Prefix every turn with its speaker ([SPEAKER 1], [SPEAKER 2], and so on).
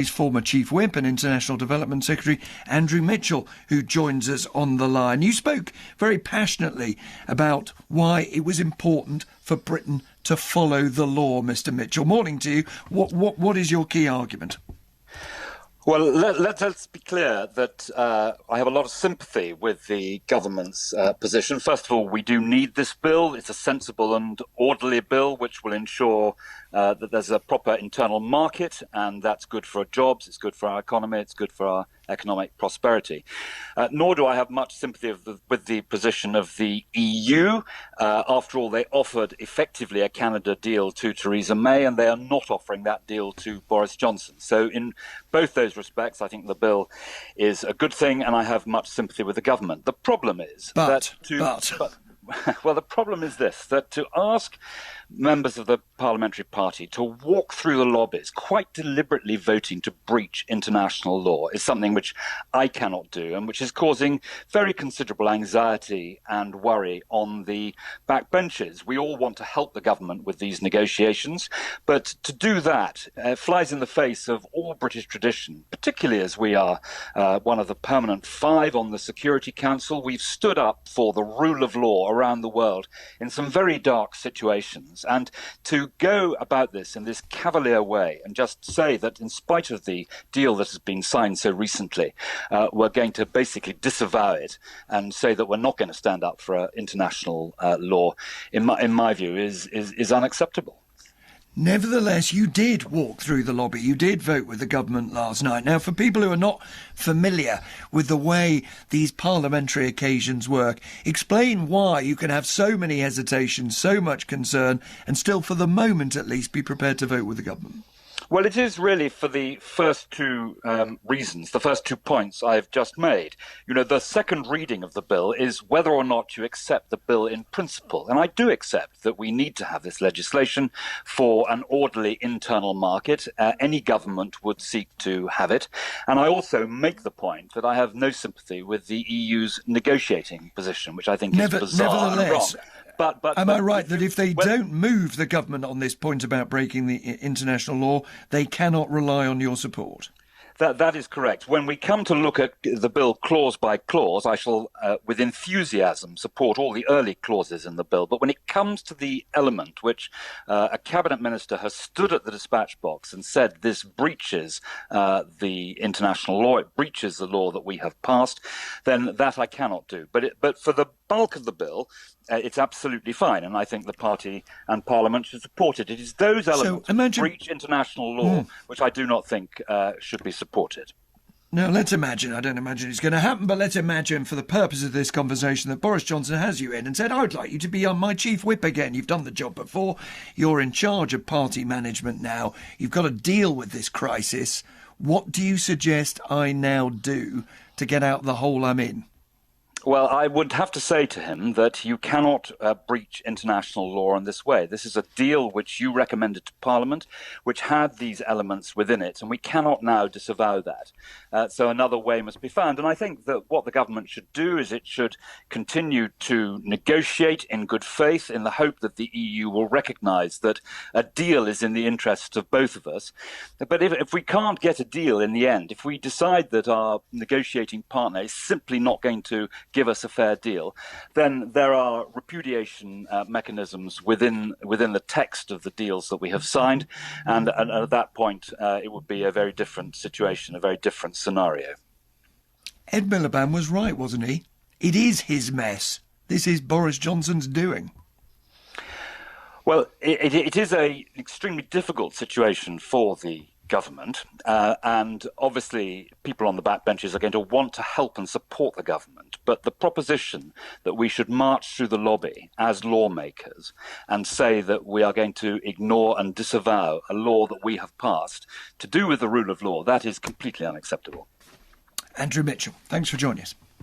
[SPEAKER 1] Former Chief Whip and International Development Secretary Andrew Mitchell, who joins us on the line. You spoke very passionately about why it was important for Britain to follow the law, Mr. Mitchell. Morning to you. What is your key argument?
[SPEAKER 2] Well, let's be clear that I have a lot of sympathy with the government's position. First of all, we do need this bill. It's a sensible and orderly bill which will ensure that there's a proper internal market, and that's good for jobs, it's good for our economy, it's good for our economic prosperity. Nor do I have much sympathy with the position of the EU. After all, they offered effectively a Canada deal to Theresa May, and they are not offering that deal to Boris Johnson. So in both those respects, I think the bill is a good thing, and I have much sympathy with the government. The problem is well, the problem is this, that to ask members of the parliamentary party to walk through the lobbies, quite deliberately voting to breach international law, is something which I cannot do and which is causing very considerable anxiety and worry on the backbenches. We all want to help the government with these negotiations, but to do that flies in the face of all British tradition, particularly as we are one of the permanent 5 on the Security Council. We've stood up for the rule of law around the world in some very dark situations. And to go about this in this cavalier way and just say that in spite of the deal that has been signed so recently, we're going to basically disavow it and say that we're not going to stand up for international law, in my view, is unacceptable.
[SPEAKER 1] Nevertheless, you did walk through the lobby. You did vote with the government last night. Now, for people who are not familiar with the way these parliamentary occasions work, explain why you can have so many hesitations, so much concern, and still, for the moment at least, be prepared to vote with the government.
[SPEAKER 2] Well, it is really for the first two reasons, the first 2 points I've just made. You know, the second reading of the bill is whether or not you accept the bill in principle. And I do accept that we need to have this legislation for an orderly internal market. Any government would seek to have it. And I also make the point that I have no sympathy with the EU's negotiating position, which I think is bizarre and wrong. But
[SPEAKER 1] am I right that if they don't move the government on this point about breaking the international law, they cannot rely on your support?
[SPEAKER 2] That is correct. When we come to look at the bill clause by clause, I shall, with enthusiasm, support all the early clauses in the bill. But when it comes to the element which a cabinet minister has stood at the dispatch box and said this breaches the international law, it breaches the law that we have passed, then that I cannot do. But for the bulk of the bill, it's absolutely fine, and I think the party and Parliament should support it. It is those elements which breach international law which I do not think should be supported.
[SPEAKER 1] Now, let's imagine, I don't imagine it's going to happen, but let's imagine for the purpose of this conversation that Boris Johnson has you in and said, I'd like you to be on my chief whip again. You've done the job before. You're in charge of party management now. You've got to deal with this crisis. What do you suggest I now do to get out the hole I'm in?
[SPEAKER 2] Well, I would have to say to him that you cannot breach international law in this way. This is a deal which you recommended to Parliament, which had these elements within it, and we cannot now disavow that. So another way must be found. And I think that what the government should do is it should continue to negotiate in good faith in the hope that the EU will recognise that a deal is in the interests of both of us. But if we can't get a deal in the end, if we decide that our negotiating partner is simply not going to give us a fair deal, then there are repudiation mechanisms within the text of the deals that we have signed, and at that point it would be a very different situation, a very different scenario.
[SPEAKER 1] Ed Miliband was right, wasn't he? It is his mess. This is Boris Johnson's doing.
[SPEAKER 2] Well, it is an extremely difficult situation for the government, and obviously people on the backbenches are going to want to help and support the government. But the proposition that we should march through the lobby as lawmakers and say that we are going to ignore and disavow a law that we have passed to do with the rule of law, that is completely unacceptable.
[SPEAKER 1] Andrew Mitchell, thanks for joining us.